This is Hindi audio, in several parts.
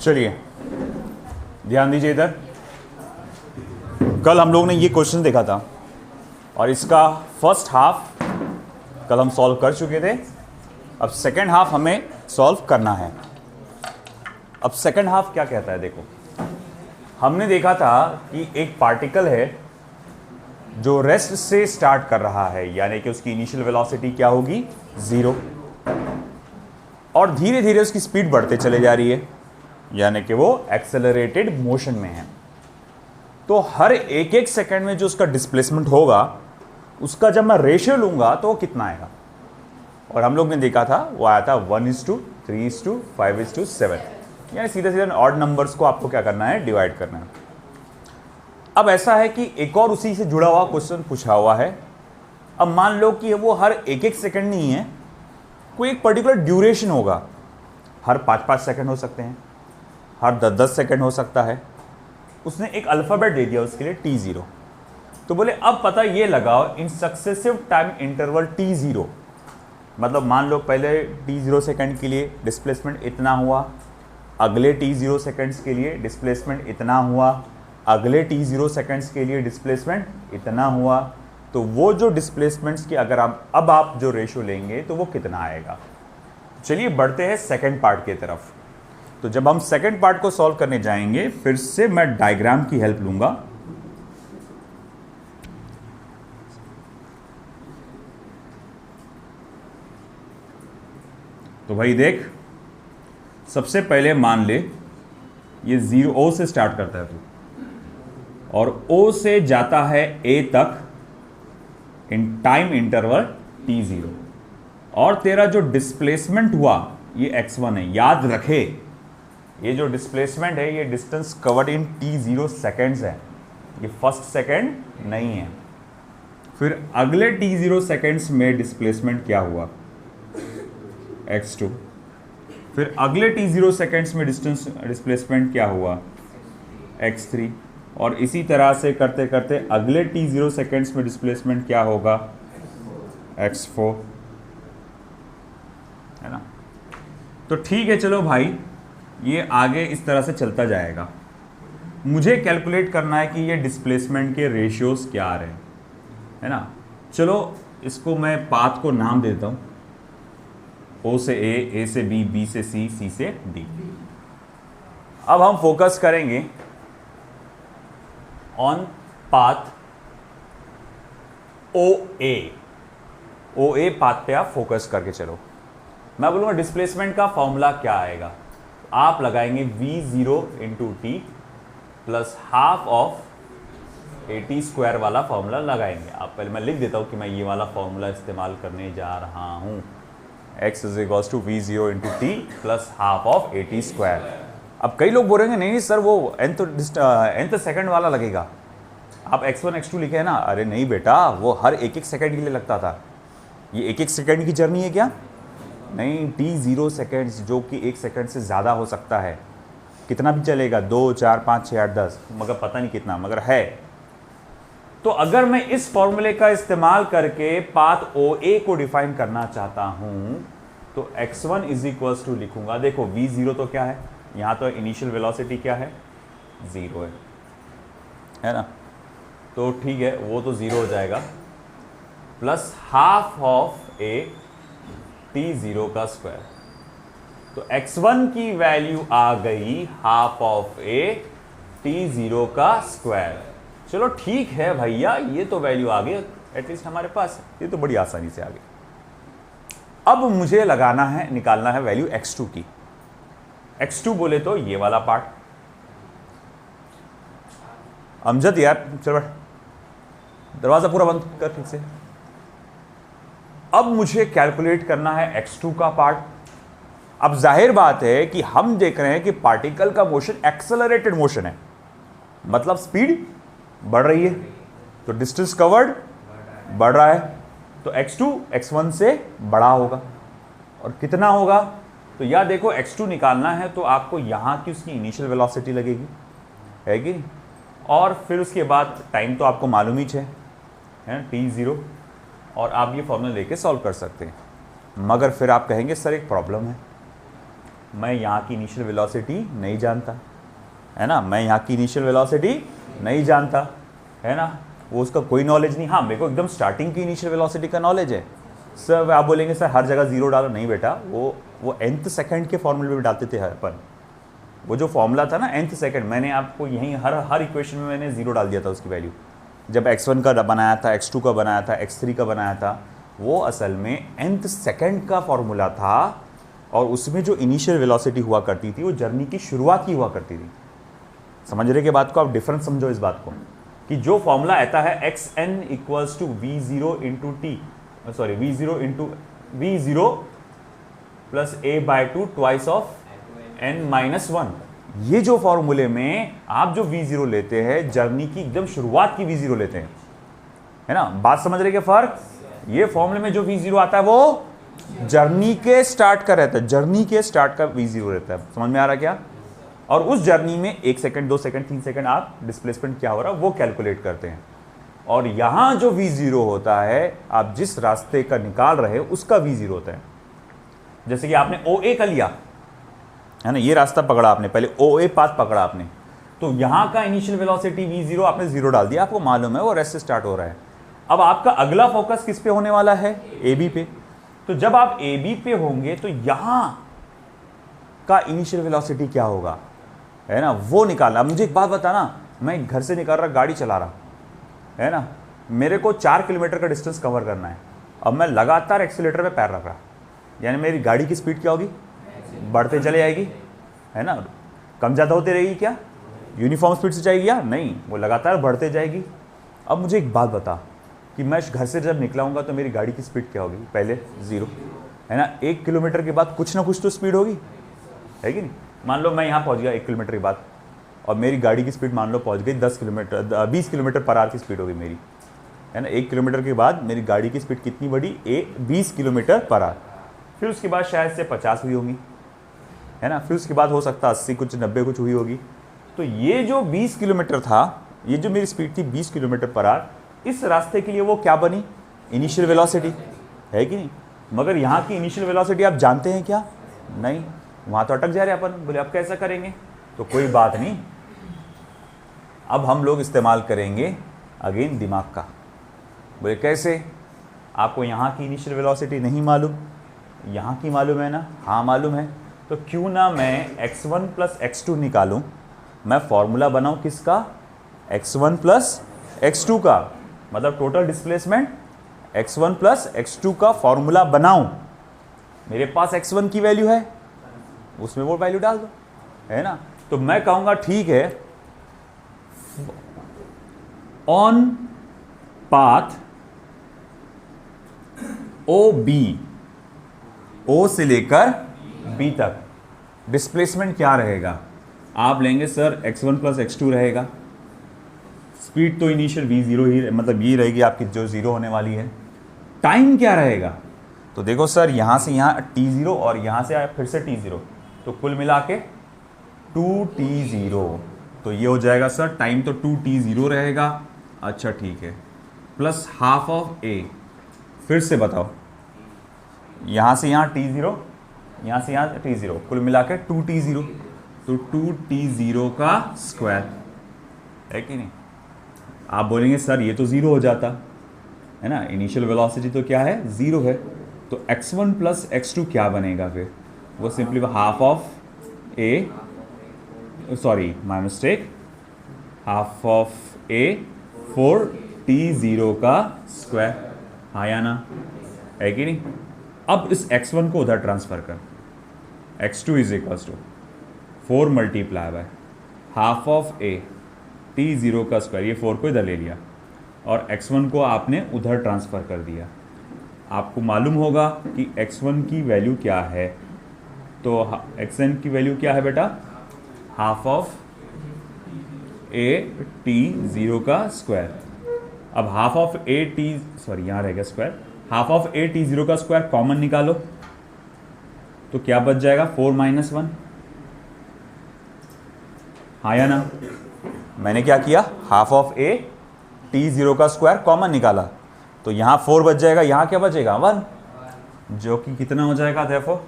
चलिए ध्यान दीजिए इधर। कल हम लोग ने ये क्वेश्चन देखा था और इसका फर्स्ट हाफ कल हम सॉल्व कर चुके थे। अब सेकंड हाफ हमें सॉल्व करना है। अब सेकंड हाफ क्या कहता है, देखो हमने देखा था कि एक पार्टिकल है जो रेस्ट से स्टार्ट कर रहा है, यानी कि उसकी इनिशियल वेलोसिटी क्या होगी, 0, और धीरे धीरे उसकी स्पीड बढ़ते चले जा रही है, यानी कि वो एक्सेलरेटेड मोशन में है। तो हर एक एक सेकंड में जो उसका डिस्प्लेसमेंट होगा उसका जब मैं रेशियो लूंगा तो वो कितना आएगा, और हम लोग ने देखा था वो आया था 1:3:5:7, यानी सीधे सीधे ऑड नंबर्स को आपको क्या करना है, डिवाइड करना है। अब ऐसा है कि एक और उसी से जुड़ा हुआ क्वेश्चन पूछा हुआ है। अब मान लो कि वो हर एक एक सेकंड नहीं है, कोई एक पर्टिकुलर ड्यूरेशन होगा, हर 5-5 सेकंड हो सकते हैं, हर 10-10 सेकंड हो सकता है। उसने एक अल्फ़ाबेट दे दिया उसके लिए T0। तो बोले अब पता ये लगाओ in successive time interval T0, मतलब मान लो पहले T0 सेकंड के लिए डिस्प्लेसमेंट इतना हुआ, अगले T0 सेकंड्स के लिए डिस्प्लेसमेंट इतना हुआ, अगले T0 सेकंड्स के लिए डिस्प्लेसमेंट इतना हुआ। तो वो जो डिस्प्लेसमेंट्स की अगर आप जो रेशियो लेंगे तो वो कितना आएगा। चलिए बढ़ते हैं सेकंड पार्ट की तरफ। तो जब हम सेकंड पार्ट को सॉल्व करने जाएंगे फिर से मैं डायग्राम की हेल्प लूंगा। तो भाई देख, सबसे पहले मान ले ये 0 O से स्टार्ट करता है तू, और O से जाता है A तक इन टाइम इंटरवल T0, और तेरा जो डिस्प्लेसमेंट हुआ ये x1 है। याद रखे ये जो डिस्प्लेसमेंट है ये distance covered in T0 seconds है, ये फर्स्ट सेकेंड नहीं है। फिर अगले T0 सेकेंड्स में डिस्प्लेसमेंट क्या हुआ, x2। फिर अगले T0 सेकेंड्स में डिस्प्लेसमेंट क्या हुआ, x3, और इसी तरह से करते करते अगले T0 सेकेंड्स में डिस्प्लेसमेंट क्या होगा, x4, है ना। तो ठीक है, चलो भाई ये आगे इस तरह से चलता जाएगा। मुझे कैलकुलेट करना है कि ये डिस्प्लेसमेंट के रेशियोज क्या आ रहे हैं, है ना। चलो इसको मैं पाथ को नाम देता हूँ, O से A से B, B से C, C से D। अब हम फोकस करेंगे ऑन पाथ OA पाथ पे आप फोकस करके चलो। मैं बोलूँगा डिस्प्लेसमेंट का फॉर्मूला क्या आएगा, आप लगाएंगे V0 × T plus half of AT² वाला फॉर्मूला लगाएंगे। आप पहले मैं लिख देता हूँ कि मैं ये वाला फॉर्मूला इस्तेमाल करने जा रहा हूँ, x = V0 × T plus half of AT²। अब कई लोग बोलेंगे नहीं सर वो nth सेकंड वाला लगेगा, आप x1 x2 लिखे है ना। अरे नहीं बेटा, वो हर एक एक सेकंड के लिए लगता था, ये एक एक सेकंड की जर्नी है क्या, नहीं। T0 सेकंड्स जो कि एक सेकंड से ज़्यादा हो सकता है, कितना भी चलेगा, 2, 4, 5, 6, 8, 10, मगर पता नहीं कितना, मगर है। तो अगर मैं इस फॉर्मूले का इस्तेमाल करके पाथ OA को डिफाइन करना चाहता हूं तो x1 = लिखूंगा, देखो V0 तो क्या है, यहां तो इनिशियल वेलोसिटी क्या है, 0 है ना। तो ठीक है, वो तो 0 हो जाएगा, plus half of A T0 का स्क्वायर। तो x1 की वैल्यू आ गई हाफ ऑफ A T0 का स्क्वायर। चलो ठीक है भैया, ये तो वैल्यू आ गई एटलीस्ट हमारे पास, ये तो बड़ी आसानी से आ गई। अब मुझे निकालना है वैल्यू x2 की। x2 बोले तो ये वाला पार्ट। अमजद यार चल बैठ, दरवाजा पूरा बंद कर ठीक से। अब मुझे कैलकुलेट करना है x2 का पार्ट। अब जाहिर बात है कि हम देख रहे हैं कि पार्टिकल का मोशन एक्सेलरेटेड मोशन है, मतलब स्पीड बढ़ रही है, तो डिस्टेंस कवर्ड बढ़ रहा है, तो x2 x1 से बड़ा होगा। और कितना होगा, तो यार देखो x2 निकालना है तो आपको यहाँ की उसकी इनिशियल वेलोसिटी लगेगी, है कि नहीं, और फिर उसके बाद टाइम तो आपको मालूम ही है T0, और आप ये फॉर्मूला लेके सॉल्व कर सकते हैं। मगर फिर आप कहेंगे सर एक प्रॉब्लम है, मैं यहाँ की इनिशियल वेलोसिटी नहीं जानता, है ना, मैं यहाँ की इनिशियल वेलोसिटी नहीं जानता, है ना, वो उसका कोई नॉलेज नहीं। हाँ, मेरे को एकदम स्टार्टिंग की इनिशियल वेलोसिटी का नॉलेज है। सर आप बोलेंगे सर हर जगह जीरो डालो, नहीं बेटा, वो nth सेकंड के फॉर्मूले में डालते थे अपन। वो जो फॉर्मूला था ना nth सेकंड, मैंने आपको यहीं हर इक्वेशन में मैंने जीरो डाल दिया था उसकी वैल्यू। जब x1 का बनाया था, x2 का बनाया था, x3 का बनाया था, वो असल में nth सेकंड का फॉर्मूला था और उसमें जो इनिशियल वेलोसिटी हुआ करती थी वो जर्नी की शुरुआत की हुआ करती थी। समझ रहे के बात को, आप डिफरेंस समझो इस बात को कि जो फॉर्मूला आता है xn equals to v0 into T, sorry v0 plus a/2 twice of n-1, ये जो फॉर्मूले में आप जो v0 लेते हैं जर्नी की एकदम शुरुआत की v0 लेते हैं, है ना, बात समझ रहे के फर्क। ये फॉर्मूले में जो v0 आता है वो जर्नी के स्टार्ट का रहता है, जर्नी के स्टार्ट का v0 रहता है। समझ में आ रहा क्या? और उस जर्नी में 1 सेकंड 2 सेकंड 3 सेकंड आप डिस्प्लेसमेंट क्या हो रहा है वो कैलकुलेट करते हैं। और यहां जो v0 होता है, आप जिस रास्ते का निकाल रहे हो उसका v0 होता है। जैसे कि आपने OA का लिया, है ना, ये रास्ता पकड़ा आपने, पहले OA पाथ पकड़ा आपने, तो यहां का इनिशियल वेलोसिटी v0 आपने 0 डाल दिया, आपको मालूम है वो रेस्ट से स्टार्ट हो रहा है। अब आपका अगला फोकस किस पे होने वाला है? AB पे। तो जब आप AB पे होंगे तो यहां का इनिशियल वेलोसिटी क्या होगा, है ना, वो निकालना। मुझे एक बात बताना, मैं घर से निकल रहा, गाड़ी चला रहा, है ना, मेरे को 4 किलोमीटर का डिस्टेंस कवर करना है। अब मैं लगातार एक्सीलेटर पे पैर रख रहा, यानी मेरी गाड़ी की स्पीड क्या होगी? बढ़ते चले जाएगी, है ना, कम ज़्यादा होती रहेगी क्या? यूनिफॉर्म स्पीड से जाएगी या नहीं? वो लगातार बढ़ते जाएगी। अब मुझे एक बात बता कि मैं घर से जब निकलाऊंगा तो मेरी गाड़ी की स्पीड क्या होगी? पहले 0, है ना, 1 किलोमीटर के बाद कुछ ना कुछ तो स्पीड होगी, है कि नहीं? मान लो मैं यहाँ पहुँच गया 1 किलोमीटर के बाद और मेरी गाड़ी की स्पीड मान लो पहुँच गई 20 किलोमीटर पर आवर की स्पीड होगी मेरी, है ना। 1 किलोमीटर के बाद मेरी गाड़ी की स्पीड कितनी बढ़ी? 20 किलोमीटर पर आवर। फिर उसके बाद शायद से 50 हुई होंगी, है ना, फिर उसके बाद हो सकता है 80 कुछ 90 कुछ हुई होगी। तो ये जो 20 किलोमीटर था, ये जो मेरी स्पीड थी 20 किलोमीटर पर आवर, इस रास्ते के लिए वो क्या बनी? इनिशियल वेलोसिटी, है कि नहीं? मगर यहाँ की इनिशियल वेलोसिटी आप जानते हैं क्या? नहीं, वहाँ तो अटक जा रहे अपन। बोले अब कैसा करेंगे? तो कोई बात नहीं, अब हम लोग इस्तेमाल करेंगे अगेन दिमाग का। बोले कैसे? आपको यहाँ की इनिशियल वेलोसिटी नहीं मालूम, यहाँ की मालूम है ना? हाँ मालूम है। तो क्यों ना मैं x1 प्लस x2 निकालूं, मैं फॉर्मूला बनाऊं किसका? x1 प्लस x2 का, मतलब total displacement x1 plus x2 का फॉर्मूला बनाऊं। मेरे पास x1 की वैल्यू है, उसमें वो वैल्यू डाल दो, है ना। तो मैं कहूंगा ठीक है, ऑन पाथ OB, O से लेकर B तक डिस्प्लेसमेंट क्या रहेगा? आप लेंगे सर x1 प्लस x2 रहेगा, स्पीड तो इनिशियल v0 ही, मतलब ये रहेगी आपकी जो 0 होने वाली है। टाइम क्या रहेगा? तो देखो सर, यहाँ से यहाँ t0 और यहाँ से फिर से t0, तो कुल मिला के 2t0, तो ये हो जाएगा सर टाइम तो 2t0 रहेगा। अच्छा ठीक है, प्लस हाफ ऑफ a, फिर से बताओ, यहाँ से यहाँ t0, यहाँ से यहाँ t0, कुल मिला के 2t0, तो 2t0 का स्क्वायर, है कि नहीं? आप बोलेंगे सर ये तो 0 हो जाता, है ना, इनिशियल वेलोसिटी तो क्या है? 0 है। तो x1 प्लस x2 क्या बनेगा फिर? वो simply half of a, sorry my mistake, half of a 4t0 का स्क्वायर, हाँ या ना, है कि नहीं? अब इस x1 को उधर ट्रांसफर कर, x2 is equals to 4 multiply by half of a t0 का स्क्वायर, ये 4 को इधर ले लिया और x1 को आपने उधर ट्रांसफर कर दिया। आपको मालूम होगा कि x1 की वैल्यू क्या है, तो xn की वैल्यू क्या है बेटा? हाफ ऑफ a t0 का स्क्वायर। अब half of a t, sorry यहाँ रहेगा square, half of a t0 का स्क्वायर कॉमन निकालो तो क्या बच जाएगा? 4 - 1, हाँ या ना? मैंने क्या किया? हाफ ऑफ a t0 का स्क्वायर कॉमन निकाला, तो यहाँ 4 बच जाएगा, यहाँ क्या बचेगा? 1, जो कि कितना हो जाएगा? देखो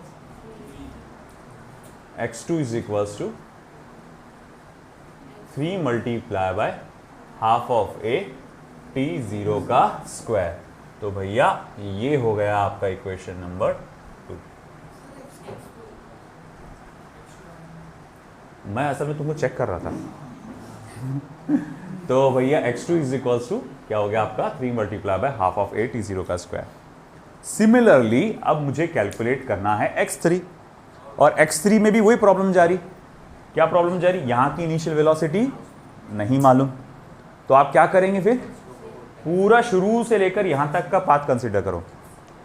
x2 is equals to 3 multiply by half of A T zero का स्क्वायर। तो भैया ये हो गया आपका इक्वेशन नंबर 2। मैं असल में तुमको चेक कर रहा था। तो भैया x2 इज इक्वल्स टू क्या हो गया आपका 3 multiply by half of A T zero का स्क्वायर। सिमिलरली अब मुझे कैलकुलेट करना है x3, और x3 में भी वही प्रॉब्लम जारी। क्या प्रॉब्लम जारी? यहां की इनिशियल वेलोसिटी नहीं मालूम, तो आप क्या करेंगे फिर? पूरा शुरू से लेकर यहां तक का पाथ कंसीडर करो।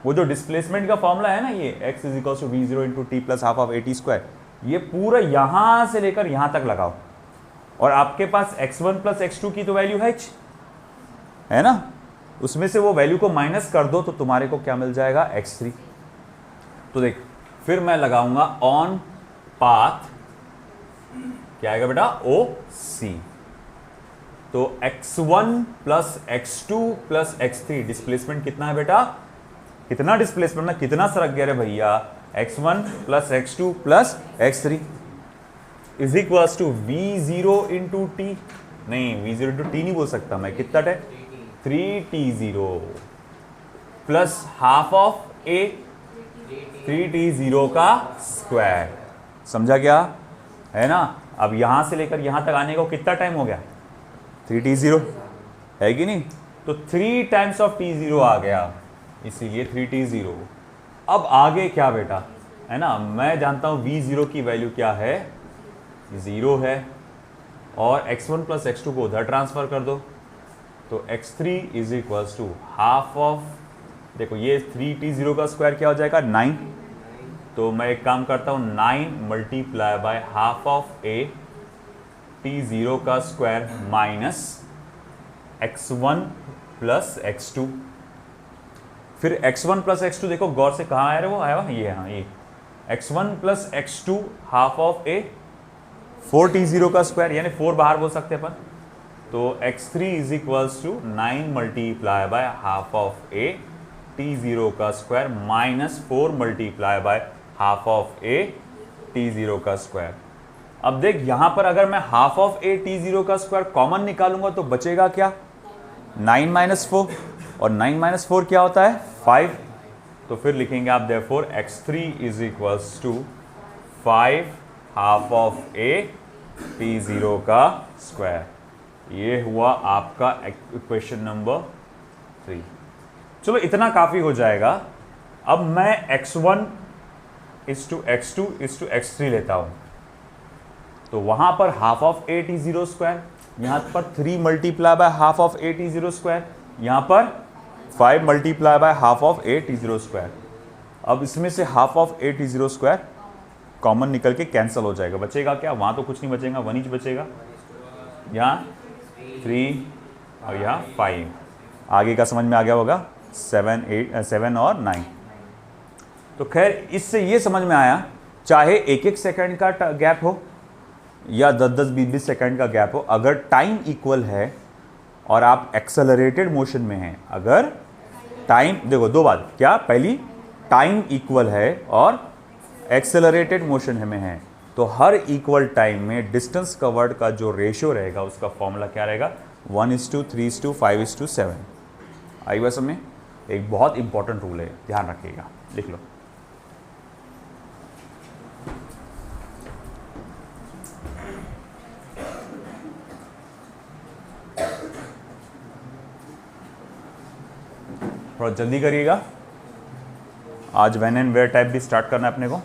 वो जो डिस्प्लेसमेंट का फॉर्मूला है ना, ये x is equals to V zero into T plus half of A T square, ये पूरा यहां से लेकर यहां तक लगाओ, और आपके पास x1 प्लस x2 की तो वैल्यू है ना, उसमें से वो वैल्यू को माइनस कर दो तो तुम्हारे को क्या मिल जाएगा? x3। तो देख फिर मैं लगाऊंगा ऑन पाथ, क्या आएगा बेटा? OC। तो x1 plus x2 plus x3 displacement कितना है बेटा? कितना डिस्प्लेसमेंट ना, कितना सरक गया रे भैया? x1 plus x2 plus x3 is equals to v0 into T. नहीं, v0 इंटू टी नहीं बोल सकता मैं, कितना है? 3t0 plus half of A 3t0 का स्क्वायर। समझा क्या? है ना। अब यहां से लेकर यहां तक आने को कितना टाइम हो गया? 3t0 है कि नहीं? तो 3 टाइम्स ऑफ t0 आ गया, इसीलिए 3t0। अब आगे क्या बेटा? है ना, मैं जानता हूं v0 की वैल्यू क्या है? 0 है, और x1 प्लस x2 को उधर ट्रांसफर कर दो, तो x3 is equals to half of, देखो ये 3t0 का स्क्वायर क्या हो जाएगा? 9। तो मैं एक काम करता हूँ, 9 multiply by half of A t0 का square minus x1 plus x2। फिर x1 प्लस x2 देखो गौर से, कहाँ आया वो? आया ये, हाँ ये x1 plus x2 half of A 4t0 का स्क्वायर, यानी 4 बाहर बोल सकते हैं अपन। तो x3 is equals to 9 multiply by half of A t0 का square minus 4 multiply by half of A t0 का स्क्वायर। अब देख यहां पर अगर मैं हाफ ऑफ ए t0 का स्क्वायर कॉमन निकालूंगा तो बचेगा क्या? 9 माइनस 4, और 9 माइनस 4 क्या होता है? 5। तो फिर लिखेंगे आप therefore x3 is equals to 5 half of A t0 का स्क्वायर। ये हुआ आपका इक्वेशन नंबर 3। चलो इतना काफी हो जाएगा। अब मैं x1 is to x2 is to x3 लेता हूं, तो वहां पर half of A t0 square, यहां पर 3 multiply by half of A t0 square, यहां पर 5 multiply by half of A t0 square. अब इसमें से half of A t0 square common निकल के कैंसिल हो जाएगा, बचेगा क्या? वहां तो कुछ नहीं बचेगा, 1 ही बचेगा, यहाँ 3 और यहाँ 5। आगे का समझ में आ गया होगा, 7 और 9। तो खैर इससे ये समझ में आया, चाहे 1-1 सेकंड का गैप हो या 10-10, 20-20 सेकंड का गैप हो, अगर टाइम इक्वल है और आप एक्सेलरेटेड मोशन में हैं, अगर टाइम, देखो दो बात, क्या? पहली, टाइम इक्वल है और एक्सेलरेटेड मोशन में है, तो हर इक्वल टाइम में डिस्टेंस कवर्ड का जो रेशियो रहेगा उसका फॉर्मूला क्या रहेगा? 1:3:5:7। आई बात समझ में? एक बहुत इंपॉर्टेंट रूल है, ध्यान रखिएगा, लिख लो। थोड़ा जल्दी करिएगा, आज व्हेन एंड वेयर टाइप भी स्टार्ट करना है अपने को।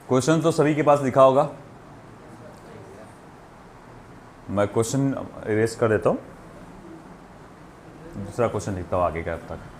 क्वेश्चन तो सभी के पास लिखा होगा, मैं क्वेश्चन इरेज कर देता हूँ, दूसरा क्वेश्चन लिखता हूँ आगे का अब तक।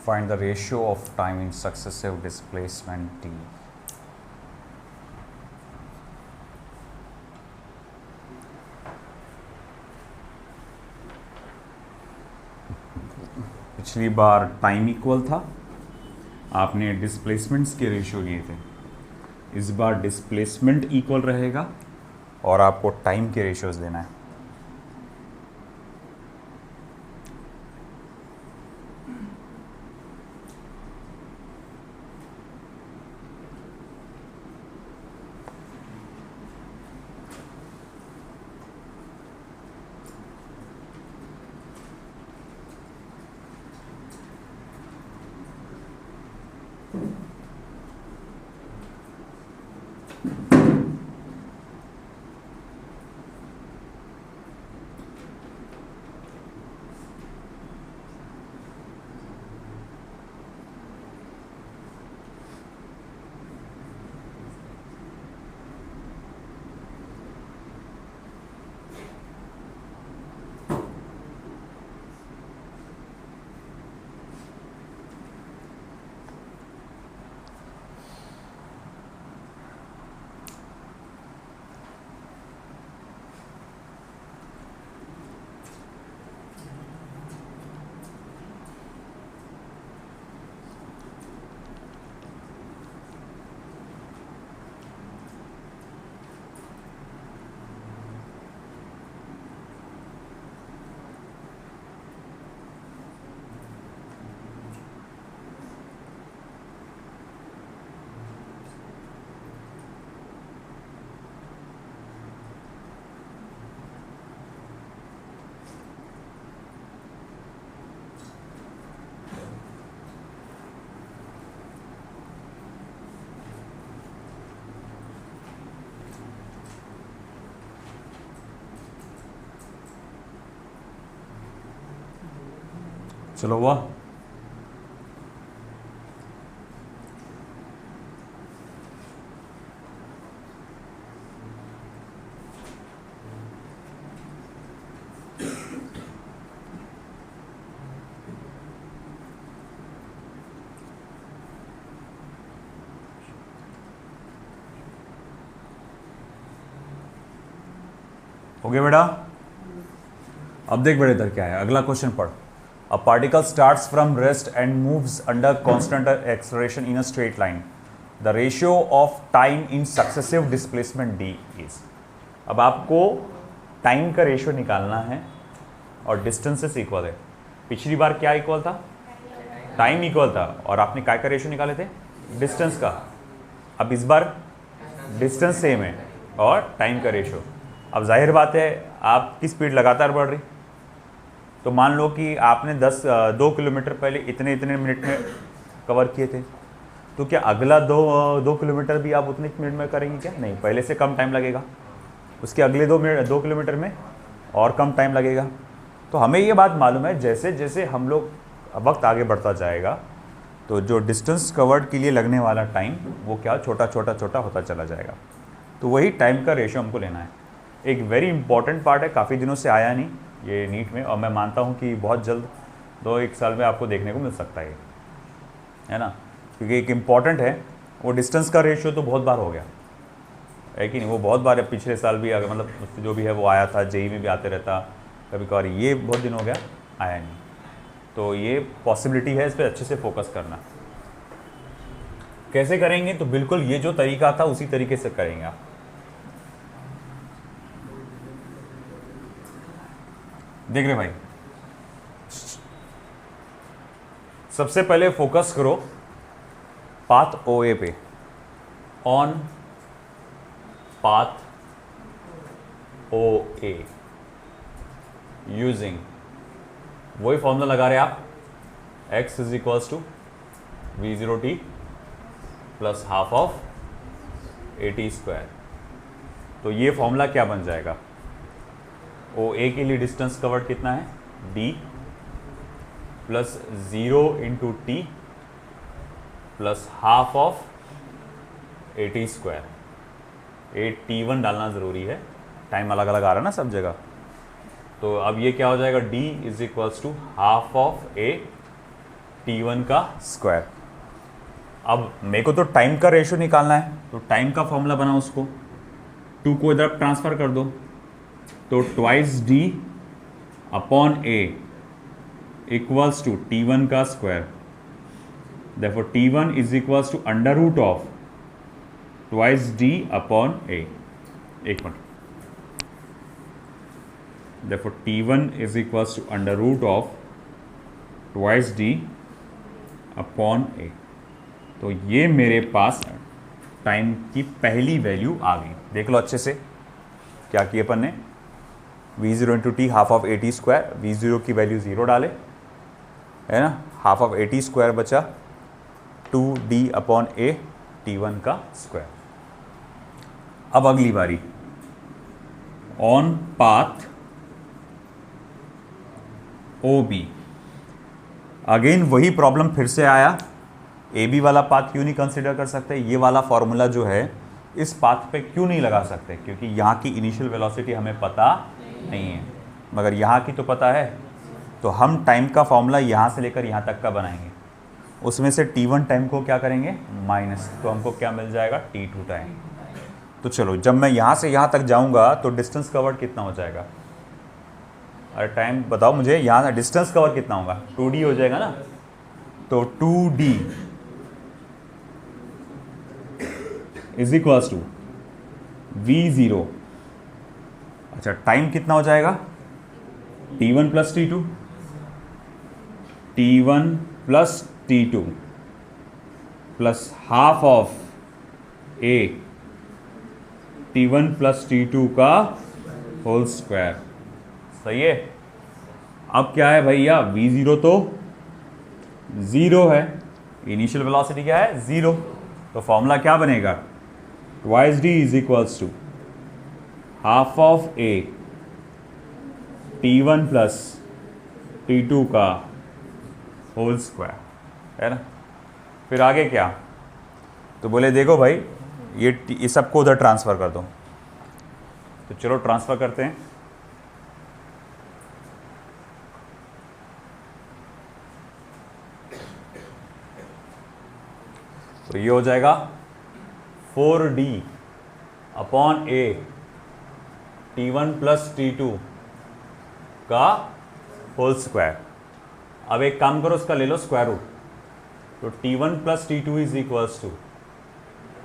Find the ratio of time in successive displacement t. पिछली बार टाइम इक्वल था, आपने डिस्प्लेसमेंट्स के रेशियो लिए थे, इस बार डिस्प्लेसमेंट इक्वल रहेगा और आपको टाइम के रेशियोज देना है। चलो हुआ। हो गया बेटा। अब देख बेटा इधर क्या है, अगला क्वेश्चन पढ़। A particle starts from rest and moves under constant acceleration in a straight line. The ratio of time in successive displacement D is. अब आपको टाइम का रेशियो निकालना है और डिस्टेंसेस इक्वल है। पिछली बार क्या इक्वल था? टाइम इक्वल था, और आपने काय का रेशियो निकाले थे? डिस्टेंस का। अब इस बार डिस्टेंस सेम है और टाइम का रेशियो। अब जाहिर बात है आपकी स्पीड लगातार बढ़ रही, तो मान लो कि आपने 2 किलोमीटर पहले इतने इतने मिनट में कवर किए थे, तो क्या अगला 2 किलोमीटर भी आप उतने मिनट में करेंगे क्या? नहीं, पहले से कम टाइम लगेगा, उसके अगले 2 किलोमीटर में और कम टाइम लगेगा। तो हमें ये बात मालूम है जैसे जैसे हम लोग वक्त आगे बढ़ता जाएगा तो जो डिस्टेंस कवर्ड के लिए लगने वाला टाइम वो क्या छोटा छोटा छोटा होता चला जाएगा। तो वही टाइम का रेशियो हमको लेना है। एक वेरी इंपॉर्टेंट पार्ट है, काफ़ी दिनों से आया नहीं ये नीट में, और मैं मानता हूँ कि बहुत जल्द 2-1 साल में आपको देखने को मिल सकता है ना, क्योंकि एक इम्पॉर्टेंट है। वो डिस्टेंस का रेशियो तो बहुत बार हो गया है कि नहीं, वो बहुत बार पिछले साल भी मतलब जो भी है वो आया था, जेई में भी आते रहता कभी कभार, ये बहुत दिन हो गया आया नहीं। तो ये पॉसिबिलिटी है, इस पर अच्छे से फोकस करना। कैसे करेंगे? तो बिल्कुल ये जो तरीका था उसी तरीके से करेंगे आप। देख रहे भाई, सबसे पहले फोकस करो पाथ OA पे, ऑन पाथ OA यूजिंग वही फॉर्मूला लगा रहे आप, x is equals to v0t plus half of AT square. तो ये फॉर्मूला क्या बन जाएगा? OA के लिए डिस्टेंस कवर्ड कितना है? d plus 0 into T plus half of AT square. T1 डालना ज़रूरी है, टाइम अलग अलग आ रहा है ना सब जगह। तो अब ये क्या हो जाएगा? d is equals to half of T1 का स्क्वायर। अब मेरे को तो टाइम का रेशियो निकालना है, तो टाइम का फॉर्मूला बना, उसको 2 को इधर ट्रांसफ़र कर दो, तो twice d upon A equals to T1 का square. Therefore T1 is equals to under root of twice d upon A। एक minute, Therefore T1 is equals to under root of twice d upon A। तो ये मेरे पास टाइम की पहली वैल्यू आ गई। देख लो अच्छे से क्या किए अपन ने, v0 into T half of AT square, v0 की वैल्यू 0 डाले है ना, हाफ ऑफ AT स्क्वायर बचा 2d अपॉन A T1 का स्क्वायर। अब अगली बारी ऑन पाथ OB, अगेन वही प्रॉब्लम फिर से आया। AB वाला पाथ क्यों नहीं कंसिडर कर सकते? ये वाला फॉर्मूला जो है इस पाथ पे क्यों नहीं लगा सकते? क्योंकि यहाँ की इनिशियल वेलोसिटी हमें पता नहीं है, मगर यहाँ की तो पता है। तो हम टाइम का फॉर्मूला यहाँ से लेकर यहाँ तक का बनाएंगे, उसमें से T1 टाइम को क्या करेंगे? माइनस, तो हमको क्या मिल जाएगा? T2 time. तो चलो, जब मैं यहाँ से यहाँ तक जाऊँगा तो डिस्टेंस कवर्ड कितना हो जाएगा? अरे टाइम बताओ मुझे, यहाँ डिस्टेंस कवर कितना होगा? 2d हो जाएगा ना। तो 2d is equals to v0। अच्छा, टाइम कितना हो जाएगा? T1 plus T2, T1 plus T2 plus half of A T1 plus T2 का होल स्क्वायर। सही है। अब क्या है भैया? v0 तो 0 है, इनिशियल वेलोसिटी क्या है? 0। तो फॉर्मूला क्या बनेगा? Twice d is equals to half of A T1 plus T2 का होल स्क्वायर, है ना। फिर आगे क्या? तो बोले देखो भाई ये सबको उधर ट्रांसफ़र कर दो। तो चलो ट्रांसफ़र करते हैं। तो ये हो जाएगा 4d upon A T1 plus T2 का होल स्क्वायर। अब एक काम करो, उसका ले लो स्क्वायर रूट। तो T1 plus T2 is equals to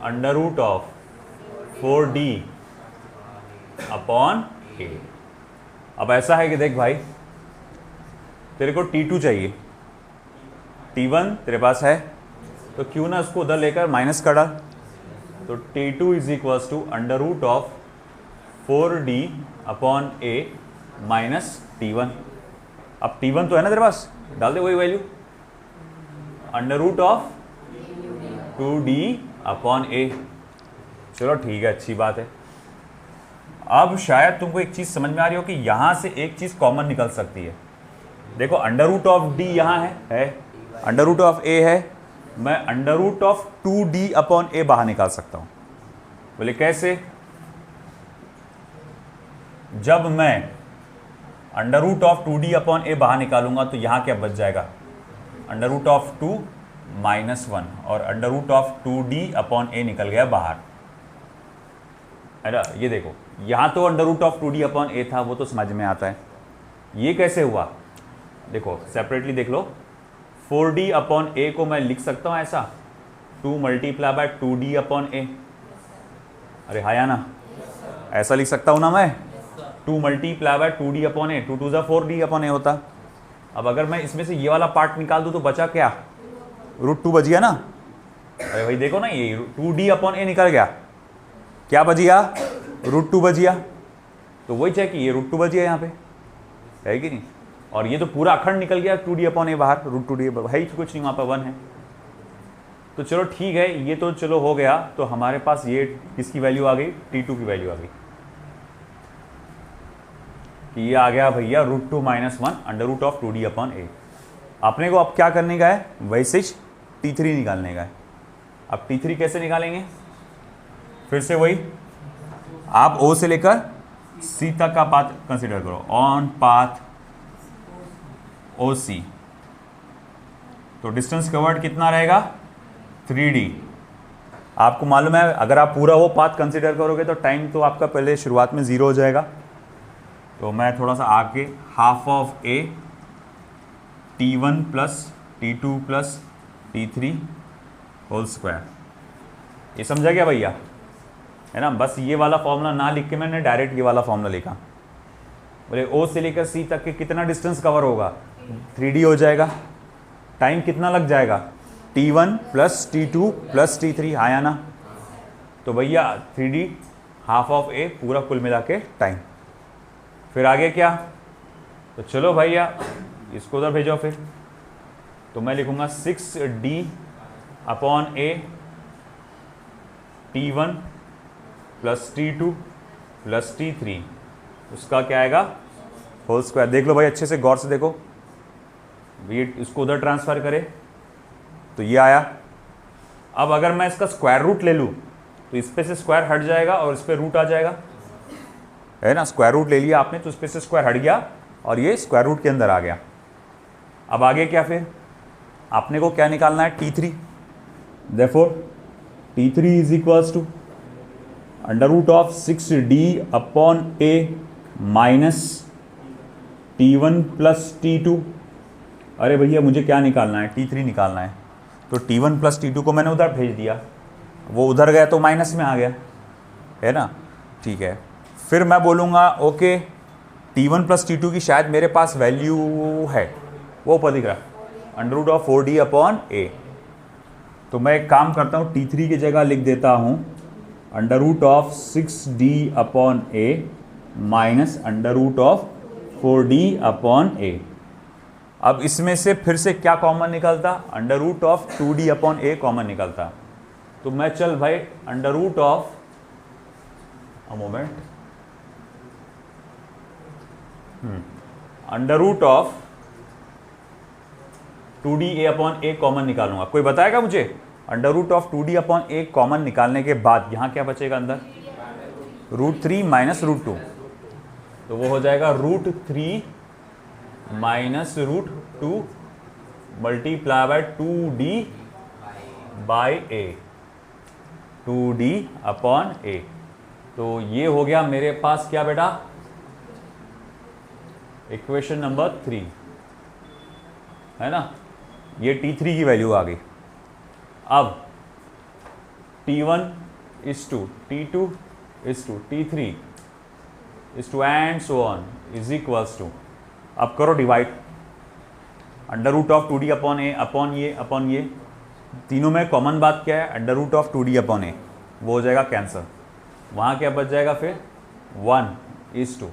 under root of 4D upon A. अब ऐसा है कि देख भाई, तेरे को T2 चाहिए, T1 तेरे पास है, तो क्यों ना उसको उधर लेकर माइनस कर डाल। तो T2 is equals to under root of 4D upon A minus T1। अब T1 तो है ना तेरे पास, डाल दे वही value, under root of 2D upon A. चलो ठीक है, अच्छी बात है। अब शायद तुमको एक चीज समझ में आ रही हो कि यहां से एक चीज कॉमन निकल सकती है। देखो अंडर रूट ऑफ डी यहां है अंडर रूट ऑफ ए है, मैं under root of 2D upon A बाहर निकाल सकता हूं। बोले कैसे? जब मैं under root of 2D upon A बाहर निकालूंगा तो यहां क्या बच जाएगा, अंडर रूट ऑफ 2 माइनस 1, और under root of 2D upon A निकल गया बाहर, है ना। ये देखो, यहां तो under root of 2D upon A था, वो तो समझ में आता है। ये कैसे हुआ, देखो सेपरेटली देख लो। 4D अपॉन ए को मैं लिख सकता हूं ऐसा, 2 मल्टीप्लाई बाय 2D अपॉन ए। अरे हाँ या ना, ऐसा लिख सकता हूं ना मैं, 2 मल्टीप्लाई बाय 2D अपॉन ए, 2 2 जा 4D अपॉन ए होता। अब अगर मैं इसमें से ये वाला पार्ट निकाल दूं तो बचा क्या, √2 बच गया ना। अरे भाई देखो ना, ये 2D अपॉन ए निकल गया, क्या बच गया, √2 बच गया। तो वही चाहिए कि ये √2 बच गया यहाँ पे, है कि नहीं। और ये तो पूरा अखंड निकल गया 2D अपॉन ए बाहर, √2D है कुछ नहीं, वहाँ पर 1 है। तो चलो ठीक है, ये तो चलो हो गया। तो हमारे पास ये किसकी वैल्यू आ गई, T2 की वैल्यू आ गई, कि ये आ गया भैया √2 minus 1 under root of 2D upon A. अपने को अब क्या करने का है, वैसे T3 निकालने का है। अब T3 कैसे निकालेंगे, फिर से वही, आप O से लेकर C तक का पाथ कंसिडर करो, ऑन पाथ OC। तो डिस्टेंस कवर्ड कितना रहेगा, 3D। आपको मालूम है अगर आप पूरा वो पाथ कंसिडर करोगे तो टाइम तो आपका पहले शुरुआत में 0 हो जाएगा। तो मैं थोड़ा सा आगे, half of A T1 plus T2 plus T3 whole square. ये समझा गया भैया, है ना। बस ये वाला फॉर्मूला ना लिख के मैंने डायरेक्ट ये वाला फॉर्मूला लिखा। बोले O से लेकर C तक के कितना डिस्टेंस कवर होगा, 3D हो जाएगा। टाइम कितना लग जाएगा, T1 plus T2 plus T3, हाँ या ना। तो भैया 3D हाफ ऑफ ए पूरा कुल मिला के टाइम। फिर आगे क्या, तो चलो भैया इसको उधर भेजो। फिर तो मैं लिखूंगा 6D अपॉन ए T1 plus T2 plus T3, उसका क्या आएगा, होल स्क्वायर। देख लो भाई अच्छे से, गौर से देखो, ये इसको उधर ट्रांसफर करे तो ये आया। अब अगर मैं इसका स्क्वायर रूट ले लूँ तो इस पे से स्क्वायर हट जाएगा और इस पे रूट आ जाएगा, है ना। स्क्वायर रूट ले लिया आपने तो इस पे से स्क्वायर हट गया और ये स्क्वायर रूट के अंदर आ गया। अब आगे क्या, फिर आपने को क्या निकालना है, T3। Therefore T3 is equals to under root of 6D upon A minus T1 plus T2। अरे भैया मुझे क्या निकालना है, T3 निकालना है। तो T1 प्लस T2 को मैंने उधर भेज दिया, वो उधर गया तो माइनस में आ गया, है ना। ठीक है, फिर मैं बोलूँगा ओके T1 प्लस T2 की शायद मेरे पास वैल्यू है, वो ऊपर दिख रहा है, under root of 4D upon A. तो मैं एक काम करता हूँ, T3 की जगह लिख देता हूँ under root of 6D upon A minus under root of 4D upon A. अब इसमें से फिर से क्या कॉमन निकलता, under root of 2D upon A common निकलता। तो मैं चल भाई under root of, moment, under root of 2D A upon A common निकालूंगा। कोई बताएगा मुझे, under root of 2D upon A common निकालने के बाद यहां क्या बचेगा अंदर, √3 माइनस √2। तो वो हो जाएगा √3 minus √2 multiply by 2D by A, 2D upon A. तो ये हो गया मेरे पास क्या बेटा, इक्वेशन नंबर 3 है ना, ये T3 की वैल्यू आ गई। अब T1 is to T2 is to T3 is to and so on is equals to, अब करो divide, under root of 2d upon A upon ये तीनों में कॉमन बात क्या है, under root of 2d upon A, वो हो जाएगा कैंसर। वहाँ क्या बच जाएगा फिर 1 is to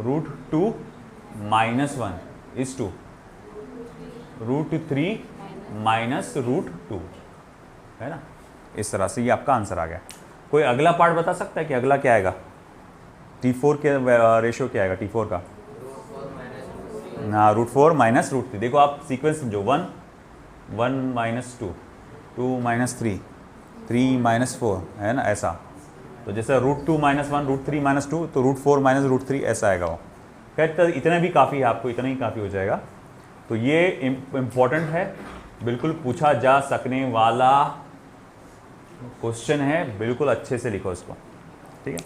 root 2 minus 1 is to root 3 minus root 2, है ना। इस तरह से ये आपका आंसर आ गया। कोई अगला पार्ट बता सकता है कि अगला क्या आएगा, T4 के रेशियो क्या आएगा T4 का, ना रूट 4 माइनस रूट 3। देखो आप सीक्वेंस समझो, 1 माइनस 2 2 माइनस 3 3 माइनस 4, है ना ऐसा। तो जैसे रूट 2 माइनस 1 रूट 3 माइनस 2, तो रूट 4 माइनस रूट 3 ऐसा आएगा वो। कहते इतना भी काफ़ी है, आपको इतना ही काफ़ी हो जाएगा। तो ये इम्पॉर्टेंट है, बिल्कुल पूछा जा सकने वाला क्वेश्चन है, बिल्कुल अच्छे से लिखो इसको, ठीक है।